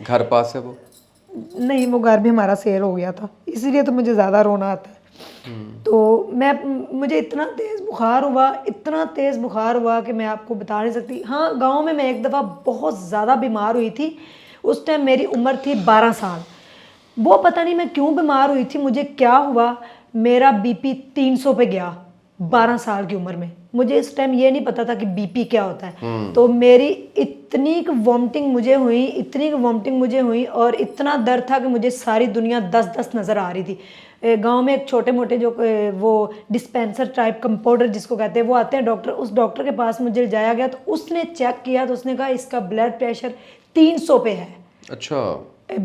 घर पास है वो? नहीं, वो घर भी हमारा सेल हो गया था, इसीलिए तो मुझे ज़्यादा रोना आता है। तो मुझे इतना तेज़ बुखार हुआ, इतना तेज़ बुखार हुआ कि मैं आपको बता नहीं सकती। हाँ, गांव में मैं एक दफ़ा बहुत ज़्यादा बीमार हुई थी। उस टाइम मेरी उम्र थी 12 साल। वो पता नहीं मैं क्यों बीमार हुई थी, मुझे क्या हुआ, मेरा बीपी 300 पे गया 12 साल की उम्र में। मुझे इस टाइम ये नहीं पता था कि बीपी क्या होता है। तो मेरी इतनी वॉमिटिंग मुझे हुई, इतनी वॉमिटिंग मुझे हुई, और इतना दर्द था कि मुझे सारी दुनिया 10-10 नज़र आ रही थी। गांव में एक छोटे मोटे जो वो डिस्पेंसर टाइप कंपाउंडर जिसको कहते हैं, वो आते हैं डॉक्टर, उस डॉक्टर के पास मुझे जाया गया। तो उसने चेक किया तो उसने कहा इसका ब्लड प्रेशर 300 पे है। अच्छा।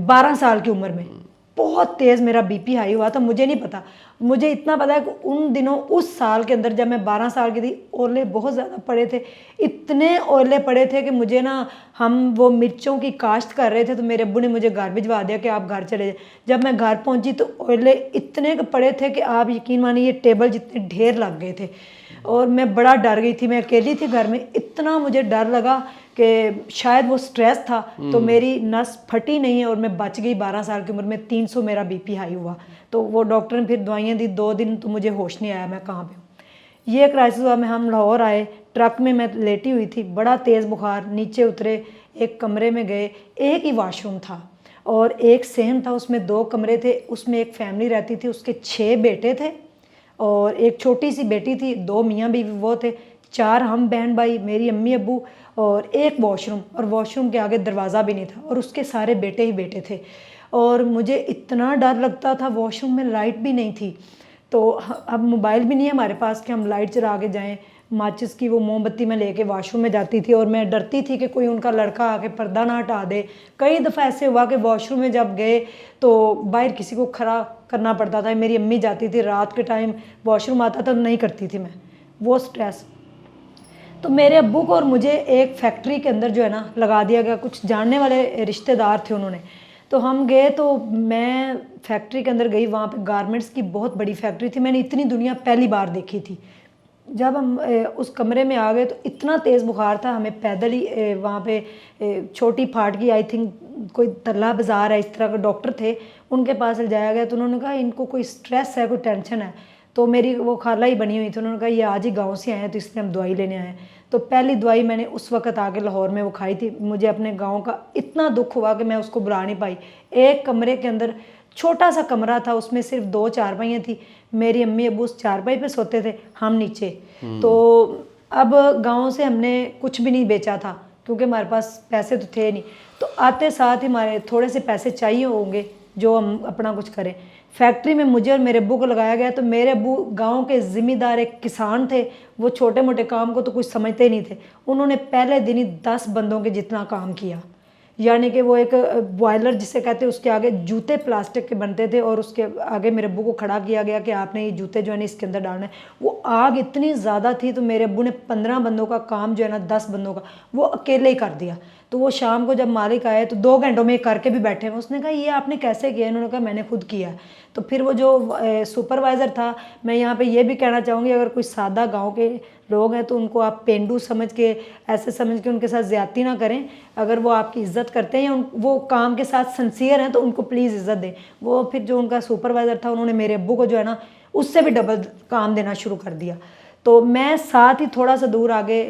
12 साल की उम्र में बहुत तेज़ मेरा बीपी हाई हुआ था। मुझे नहीं पता, मुझे इतना पता है कि उन दिनों उस साल के अंदर जब मैं 12 साल की थी, ओले बहुत ज़्यादा पड़े थे, इतने ओले पड़े थे कि मुझे ना, हम वो मिर्चों की काश्त कर रहे थे तो मेरे अब्बू ने मुझे घर भिजवा दिया कि आप घर चले जाए। जब मैं घर पहुंची तो ओले इतने पड़े थे कि आप यकीन मानिए ये टेबल जितने ढेर लग गए थे, और मैं बड़ा डर गई थी। मैं अकेली थी घर में, इतना मुझे डर लगा कि शायद वो स्ट्रेस था, तो मेरी नस फटी नहीं और मैं बच गई। 12 साल की उम्र में 300 मेरा बीपी हाई हुआ। तो वो डॉक्टर ने फिर दवाइयाँ दी, 2 दिन तो मुझे होश नहीं आया मैं कहाँ पे हूँ। ये क्राइसिस हुआ। मैं हम लाहौर आए, ट्रक में मैं लेटी हुई थी, बड़ा तेज़ बुखार, नीचे उतरे, एक कमरे में गए, एक ही वाशरूम था और एक सहन था, उसमें 2 कमरे थे। उसमें एक फैमिली रहती थी, उसके 6 बेटे थे और एक छोटी सी बेटी थी, 2 मियाँ बीवी वो थे, 4 हम बहन भाई, मेरी अम्मी अब्बू, और एक वॉशरूम, और वॉशरूम के आगे दरवाज़ा भी नहीं था, और उसके सारे बेटे ही बेटे थे। और मुझे इतना डर लगता था, वॉशरूम में लाइट भी नहीं थी, तो अब मोबाइल भी नहीं है हमारे पास कि हम लाइट चला के जाएँ। माचिस की वो मोमबत्ती में लेके वॉशरूम में जाती थी, और मैं डरती थी कि कोई उनका लड़का आके पर्दा ना हटा दे। कई दफ़ा ऐसे हुआ कि वॉशरूम में जब गए तो बाहर किसी को खड़ा करना पड़ता था। मेरी अम्मी जाती थी रात के टाइम, वॉशरूम आता था, नहीं करती थी मैं वो स्ट्रेस। तो मेरे अब्बू को और मुझे एक फैक्ट्री के अंदर जो है ना लगा दिया गया, कुछ जानने वाले रिश्तेदार थे उन्होंने। तो हम गए, तो मैं फैक्ट्री के अंदर गई, वहाँ पे गारमेंट्स की बहुत बड़ी फैक्ट्री थी। मैंने इतनी दुनिया पहली बार देखी थी। जब हम उस कमरे में आ गए तो इतना तेज़ बुखार था, हमें पैदल ही वहाँ पे छोटी फाट की, आई थिंक कोई तल्ला बाज़ार है, इस तरह के डॉक्टर थे, उनके पास ले जाया गया। तो उन्होंने कहा इनको कोई स्ट्रेस है, कोई टेंशन है। तो मेरी वो खाला ही बनी हुई थी, उन्होंने कहा ये आज ही गांव से आए हैं तो इसलिए हम दवाई लेने आए हैं। तो पहली दवाई मैंने उस वक्त आके लाहौर में वो खाई थी। मुझे अपने गांव का इतना दुख हुआ कि मैं उसको बुला नहीं पाई। एक कमरे के अंदर, छोटा सा कमरा था, उसमें सिर्फ 2 चारपाइयाँ थी, मेरी अम्मी अब्बू उस चारपाई पे सोते थे, हम नीचे। तो अब गांव से हमने कुछ भी नहीं बेचा था क्योंकि हमारे पास पैसे तो थे नहीं। तो आते साथ ही हमारे थोड़े से पैसे चाहिए होंगे जो हम अपना कुछ करें। फैक्ट्री में मुझे और मेरे अब्बू को लगाया गया। तो मेरे अब्बू गांव के ज़िम्मेदार एक किसान थे, वो छोटे मोटे काम को तो कुछ समझते ही नहीं थे। उन्होंने पहले दिन ही 10 बंदों के जितना काम किया। यानी कि वो एक बॉयलर जिसे कहते हैं, उसके आगे जूते प्लास्टिक के बनते थे और उसके आगे मेरे अब्बू को खड़ा किया गया कि आपने ये जूते जो है ना इसके अंदर डालना है। वो आग इतनी ज़्यादा थी तो मेरे अब्बू ने 15 बंदों का काम जो है ना 10 बंदों का वो अकेले ही कर दिया। तो वो शाम को जब मालिक आए तो 2 घंटों में करके भी बैठे हैं। उसने कहा ये आपने कैसे किया? इन्होंने कहा मैंने खुद किया। तो फिर वो जो सुपरवाइज़र था, मैं यहाँ पे ये भी कहना चाहूँगी, अगर कोई सादा गांव के लोग हैं तो उनको आप पेंडू समझ के, ऐसे समझ के उनके साथ ज़्यादती ना करें। अगर वो आपकी इज़्ज़त करते हैं या वो काम के साथ सिंसियर हैं तो उनको प्लीज़ इज़्ज़त दें। वो फिर जो उनका सुपरवाइज़र था, उन्होंने मेरे अब्बू को जो है ना उससे भी डबल काम देना शुरू कर दिया। तो मैं साथ ही थोड़ा सा दूर आगे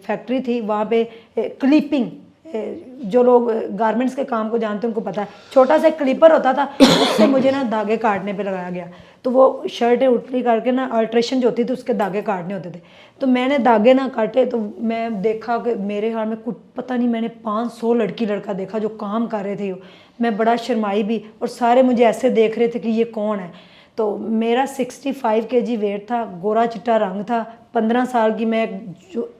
फैक्ट्री थी, वहाँ पे क्लिपिंग, जो लोग गारमेंट्स के काम को जानते हैं उनको पता है, छोटा सा क्लिपर होता था, उससे मुझे ना धागे काटने पे लगाया गया। तो वो शर्टें उल्टी करके ना अल्ट्रेशन जो होती थी उसके धागे काटने होते थे। तो मैंने धागे ना काटे तो मैं देखा कि मेरे हाल में कुछ पता नहीं, मैंने 500 लड़की लड़का देखा जो काम कर रहे थे। मैं बड़ा शर्माई भी, और सारे मुझे ऐसे देख रहे थे कि ये कौन है। तो मेरा 65 kg वेट था, गोरा चिट्टा रंग था, 15 साल की मैं,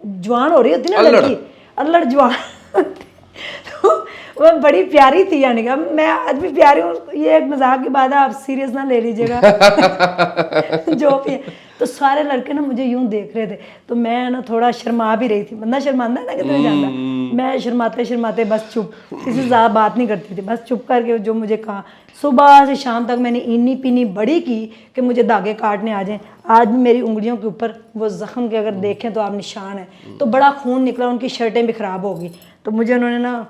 जवान हो रही होती ना लड़की, अल्लड़ जवान तो वो बड़ी प्यारी थी। यानी कि मैं आज भी प्यारी हूँ, ये एक मजाक की बात है, आप सीरियस ना ले लीजिएगा जो भी है। तो सारे लड़के ना मुझे यूं देख रहे थे, तो मैं ना थोड़ा शर्मा भी रही थी। बंदा शर्मांदा है ना कितने जानता। मैं शर्माते शर्माते बस चुप, किसी से ज़्यादा बात नहीं करती थी, बस चुप करके जो मुझे कहा। सुबह से शाम तक मैंने इन्नी पीनी बड़ी की कि मुझे धागे काटने आ जाएं। आज भी मेरी उंगलियों के ऊपर वो ज़ख्म के अगर देखें तो आप निशान है। तो बड़ा खून निकला, उनकी शर्टें भी ख़राब हो गई। तो मुझे उन्होंने ना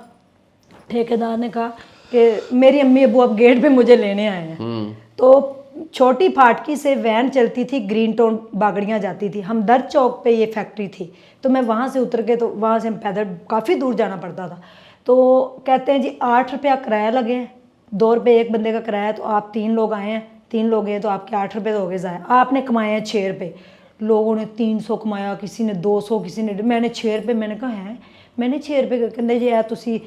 ठेकेदार ने कहा कि मेरी अम्मी अबू अब गेट पे मुझे लेने आए हैं। तो छोटी फाटकी से वैन चलती थी, ग्रीन टाउन बागड़ियाँ जाती थी, हम दर चौक पे ये फैक्ट्री थी, तो मैं वहाँ से उतर के, तो वहाँ से हम पैदल काफ़ी दूर जाना पड़ता था। तो कहते हैं जी 8 रुपया किराया लगे हैं, 2 रुपये एक बंदे का किराया, तो आप 3 लोग आए हैं, 3 लोग हैं तो आपके 8 रुपये तो हो गए ज़ाया। आपने कमाए हैं 6 रुपये, लोगों ने 300 कमाया, किसी ने 200, किसी ने, मैंने 6 रुपये। मैंने कहा है मैंने 6 रुपये कहते जी है तुसी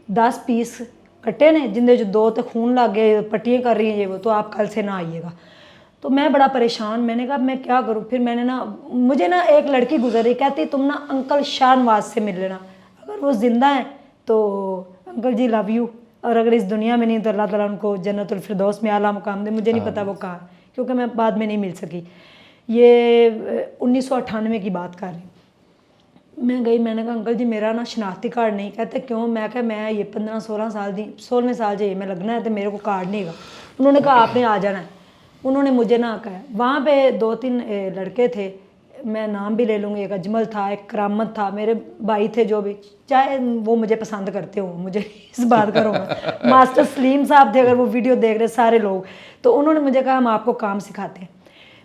10 पीस कट्टे ने जिंदे जो 2 तो खून लग गए, पट्टियाँ कर रही हैं ये वो, तो आप कल से ना आइएगा। तो मैं बड़ा परेशान, मैंने कहा मैं क्या करूँ। फिर मैंने ना, मुझे ना एक लड़की गुजरी, कहती तुम ना अंकल शाहनवाज से मिल लेना, अगर वो ज़िंदा हैं तो अंकल जी लव यू, और अगर इस दुनिया में नहीं तो अल्लाह ताला उनको जन्नतुल फिरदौस में आला मुकाम दे। मुझे नहीं पता वो कहाँ, क्योंकि मैं बाद में नहीं मिल सकी। ये 1998 की बात कर रही हूँ। मैं गई, मैंने कहा अंकल जी मेरा ना शनाख्ती कार्ड नहीं। कहते क्यों? मैं कहा मैं ये 15-16 साल दी, 16वें साल जो ये मैं लगना है तो मेरे को कार्ड नहीं है। उन्होंने कहा आपने आ जाना है। उन्होंने मुझे ना कहा, वहाँ पे 2-3 लड़के थे, मैं नाम भी ले लूँगी, एक अजमल था, एक करामत था, मेरे भाई थे जो भी, चाहे वो मुझे पसंद करते हो, मुझे इस बात का रोना। मास्टर सलीम साहब थे, अगर वो वीडियो देख रहे सारे लोग, तो उन्होंने मुझे कहा हम आपको काम सिखाते हैं।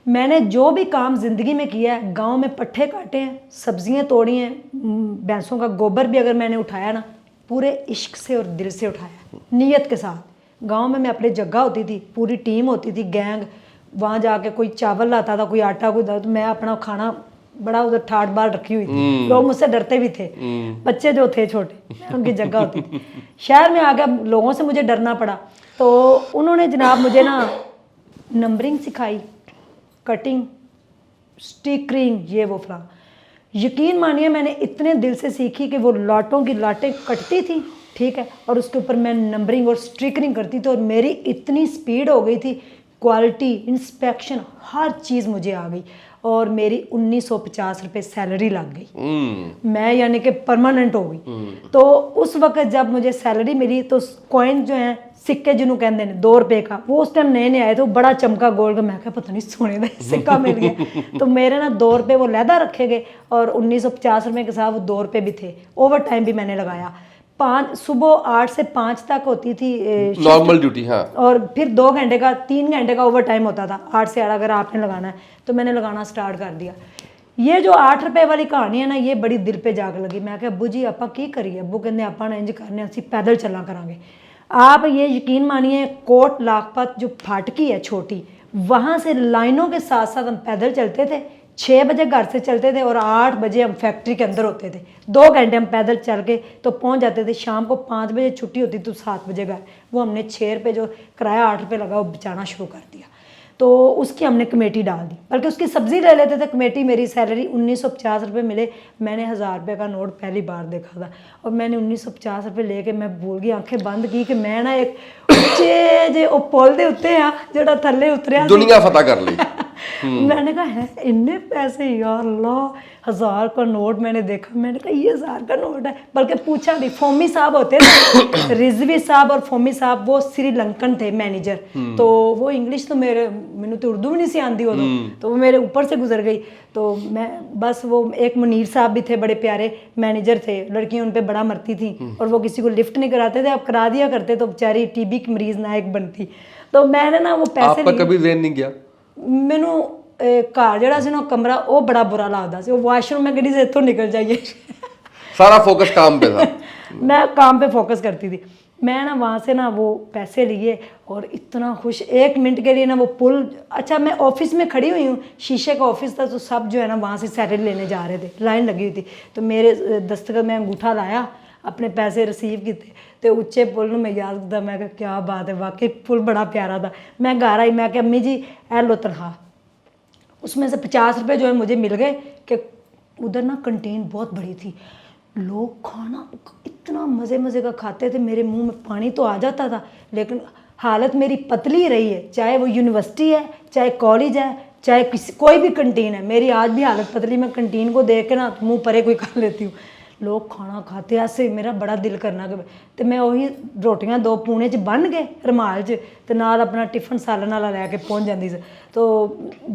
मैंने जो भी काम ज़िंदगी में किया है, गांव में पट्ठे काटे हैं, सब्जियां तोड़ी हैं, भैंसों का गोबर भी अगर मैंने उठाया ना, पूरे इश्क से और दिल से उठाया, नीयत के साथ। गांव में मैं अपनी जगह होती थी, पूरी टीम होती थी, गैंग, वहाँ जाके कोई चावल लाता था, कोई आटा, कोई तो मैं अपना खाना बड़ा उधर ठाट बाल रखी हुई थी। लोग मुझसे डरते भी थे, बच्चे जो थे छोटे, उनकी जगह होती थी। शहर में आ गया, लोगों से मुझे डरना पड़ा। तो उन्होंने जनाब मुझे ना नंबरिंग सिखाई, कटिंग, स्टिकरिंग, ये वो फला। यकीन मानिए मैंने इतने दिल से सीखी कि वो लाटों की लाटें कटती थी, ठीक है, और उसके ऊपर मैं नंबरिंग और स्टिकरिंग करती थी, और मेरी इतनी स्पीड हो गई थी, क्वालिटी इंस्पेक्शन हर चीज़ मुझे आ गई, और मेरी 1950 रुपये सैलरी लग गई। मैं यानी कि परमानेंट हो गई। तो उस वक्त जब मुझे सैलरी मिली तो कॉइन जो है, सिक्के जिन्हों कहते हैं 2 रुपये का, वो उस टाइम नए नए आए, तो बड़ा चमका गोल्ड का। मैं क्या पता नहीं सोने का सिक्का मिल गया। तो मेरे ना 2 रुपये वो लहदा रखे गए, और 1950 रुपये के साथ वो 2 रुपये भी थे। ओवर टाइम भी मैंने लगाया। 5 सुबह 8 से 5 तक होती थी नॉर्मल ड्यूटी, हाँ, और फिर 2 घंटे का 3 घंटे का ओवर टाइम होता था। 8 से 8 अगर आपने लगाना है, तो मैंने लगाना स्टार्ट कर दिया। ये जो 8 रुपये वाली कहानी है ना, ये बड़ी दिल पे जाग लगी। मैं क्या अब्बू जी आप की करिए? अब्बू कहते आपा इंज करने, असी पैदल चला करांगे। आप ये यकीन मानिए, कोट लाखपत जो फाटकी है छोटी, वहाँ से लाइनों के साथ साथ हम पैदल चलते थे। 6 बजे घर से चलते थे और 8 बजे हम फैक्ट्री के अंदर होते थे। 2 घंटे हम पैदल चल के तो पहुँच जाते थे। शाम को 5 बजे छुट्टी होती तो 7 बजे घर। वो हमने 6 रुपये जो किराया 8 रुपये लगा वो बचाना शुरू कर दिया। तो उसकी हमने कमेटी डाल दी, बल्कि उसकी सब्ज़ी ले लेते थे। कमेटी मेरी सैलरी 1950 रुपये मिले। मैंने 1000 रुपये का नोट पहली बार देखा था, और मैंने 1950 रुपये लेके मैं भूल गई, आंखें बंद की कि मैं ना एक उच्चे जे ओ पुल दे उत्ते आ जेड़ा थल्ले उतरिया दुनिया फतह कर ली। मैंने कहा है इन्ने पैसे, यार अल्लाह, 1000 का नोट मैंने देखा। मैंने कहा ये 1000 का नोट है। बल्कि पूछा नहीं, फोमी साहब होते थे, रिजवी साहब और फोमी साहब, वो श्रीलंकन थे मैनेजर। तो वो इंग्लिश तो मैंने तो उर्दू भी नहीं सी आती हो, तो वो मेरे ऊपर से गुजर गई। तो मैं बस, वो एक मुनीर साहब भी थे, बड़े प्यारे मैनेजर थे। लड़कियां उन पर बड़ा मरती थी, और वो किसी को लिफ्ट नहीं कराते थे। अब करा दिया करते तो बेचारी टीबी की मरीज नायक बनती। तो मैंने ना वो पैसे आपका कभी ज़हन नहीं गया? ਮੈਨੂੰ ਘਰ ਜਿਹੜਾ ਸੀ ਨਾ ਕਮਰਾ ਉਹ ਬੜਾ ਬੁਰਾ ਲੱਗਦਾ ਸੀ। ਉਹ ਵਾਸ਼ਰੂਮ में गड्डी से इतों निकल जाइए। सारा फोकस काम पे था। मैं काम पे फोकस करती थी। मैं ना वहाँ से ना वो पैसे लिए और इतना खुश, 1 मिनट के लिए ना वो पुल, अच्छा मैं ऑफिस में खड़ी हुई हूँ, शीशे का ऑफिस था, तो सब जो है ना वहाँ से सैलरी लेने जा रहे थे, लाइन लगी हुई थी। तो मेरे दस्तखत में अंगूठा लाया, अपने पैसे रिसीव किए, तो उच्चे पुल में याद करता। मैं कहा क्या बात है, वाकई पुल बड़ा प्यारा था। मैं घर आई, मैं कहा अम्मी जी ए लो तनख्वाह। उसमें से 50 रुपये जो है मुझे मिल गए कि उधर ना कंटीन बहुत बड़ी थी, लोग खाना इतना मज़े मज़े का खाते थे, मेरे मुंह में पानी तो आ जाता था। लेकिन हालत मेरी पतली रही है, चाहे वो यूनिवर्सिटी है, चाहे कॉलेज है, चाहे कोई भी कंटीन है, मेरी आज भी हालत पतली। मैं कंटीन को देख के ना मुँह परे कोई कर लेती हूँ। लोग खाना खाते ऐसे, मेरा बड़ा दिल करना कि तो मैं वही रोटियां 2 पूने च बन के रुमाल च, तो नाल अपना टिफन सालन वाला लैके पहुँच जाती थी। तो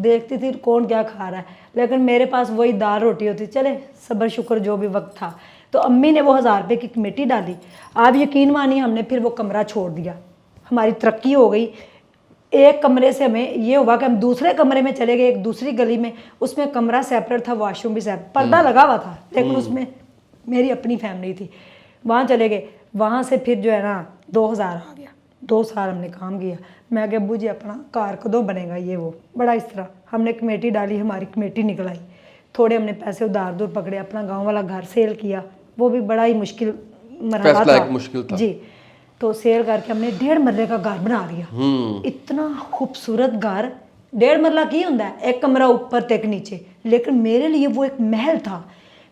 देखती थी कौन क्या खा रहा है, लेकिन मेरे पास वही दाल रोटी होती। चले सब्र शुक्र जो भी वक्त था। तो अम्मी ने वो 1000 रुपये की कमेटी डाली। आप यकीन मानिए हमने फिर वो कमरा छोड़ दिया, हमारी तरक्की हो गई। एक कमरे से हमें ये हुआ कि हम दूसरे कमरे में चले गए, एक दूसरी गली में, उसमें कमरा सेपरेट था, वॉशरूम भी सेपरेट, पर्दा लगा हुआ था लेकिन उसमें मेरी अपनी फैमिली थी। वहाँ चले गए, वहाँ से फिर जो है ना 2000 आ गया। 2 साल हमने काम किया। मैं क्या अब्बू जी अपना कार कदों बनेगा, ये वो बड़ा इस तरह हमने कमेटी डाली, हमारी कमेटी निकल आई। थोड़े हमने पैसे उधार दूर पकड़े, अपना गांव वाला घर सेल किया, वो भी बड़ा ही मुश्किल मरहला फैसला था, एक मुश्किल था। जी। तो सेल करके हमने 1.5 मरले का घर बना लिया। इतना खूबसूरत घर, 1.5 मरला की होंदा है, एक कमरा ऊपर ते एक नीचे, लेकिन मेरे लिए वो एक महल था।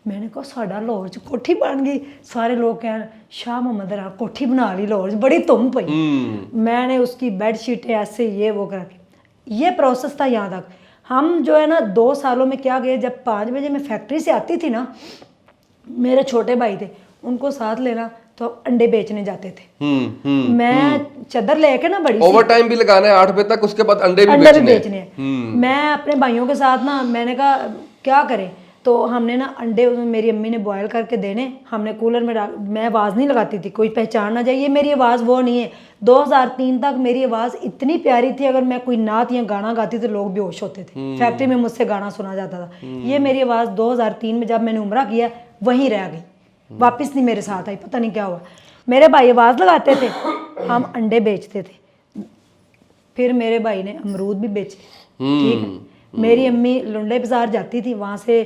मैंने कहा साडा लाहौर च कोठी बन गई। सारे लोग कह शाह मोहम्मद राव कोठी बना ली लाहौर च, बड़ी धुम पई। मैंने उसकी बेडशीटें ऐसे ये वो करके, ये प्रोसेस था यहाँ तक। हम जो है ना 2 सालों में क्या गए, जब 5 बजे मैं फैक्ट्री से आती थी ना, मेरे छोटे भाई थे, उनको साथ लेना तो अंडे बेचने जाते थे। मैं चादर लेके ना बड़ी ओवर टाइम भी लगाना है 8 बजे तक, उसके बाद अंडे भी अंडे भी बेचने बेचने हैं। मैं अपने भाइयों के साथ ना, मैंने कहा क्या करें, तो हमने ना अंडे उसमें मेरी अम्मी ने बॉयल करके देने, हमने कूलर में डाल, मैं आवाज़ नहीं लगाती थी, कोई पहचान ना जाए, ये मेरी आवाज़ वो नहीं है। 2003 तक मेरी आवाज़ इतनी प्यारी थी, अगर मैं कोई नात या गाना गाती तो लोग बेहोश होते थे। फैक्ट्री में मुझसे गाना सुना जाता था। ये मेरी आवाज़ 2003 में जब मैंने उम्रा किया वहीं रह गई, वापस नहीं मेरे साथ आई, पता नहीं क्या हुआ। मेरे भाई आवाज़ लगाते थे, हम अंडे बेचते थे। फिर मेरे भाई ने अमरूद भी बेचे, ठीक है। मेरी अम्मी लुंडे बाजार जाती थी, वहाँ से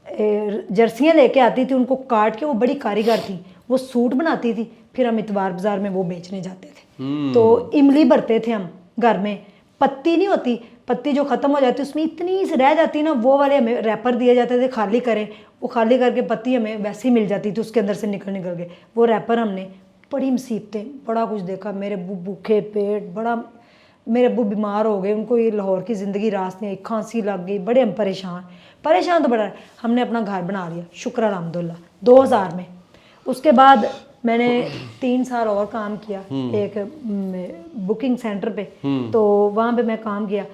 जर्सियाँ लेके आती थी, उनको काट के, वो बड़ी कारीगर थी, वो सूट बनाती थी। फिर हम इतवार बाजार में वो बेचने जाते थे। तो इमली भरते थे हम घर में, पत्ती नहीं होती, पत्ती जो ख़त्म हो जाती उसमें इतनी सी रह जाती ना, वो वाले हमें रैपर दिए जाते थे खाली करें, वो खाली करके पत्ती हमें वैसे ही मिल जाती थी, उसके अंदर से निकल के वो रैपर हमने, बड़ी मुसीबतें, बड़ा कुछ देखा। मेरे अब्बू भूखे पेट, बड़ा मेरे अब्बू बीमार हो गए, उनको ये लाहौर की ज़िंदगी रास नहीं आई, खांसी लग गई, बड़े हम परेशान तो बड़ा। हमने अपना घर बना लिया शुक्र अल्हम्दुलिल्लाह 2000 में। उसके बाद मैंने 3 साल और काम किया एक बुकिंग सेंटर पे, तो वहाँ पे मैं काम किया।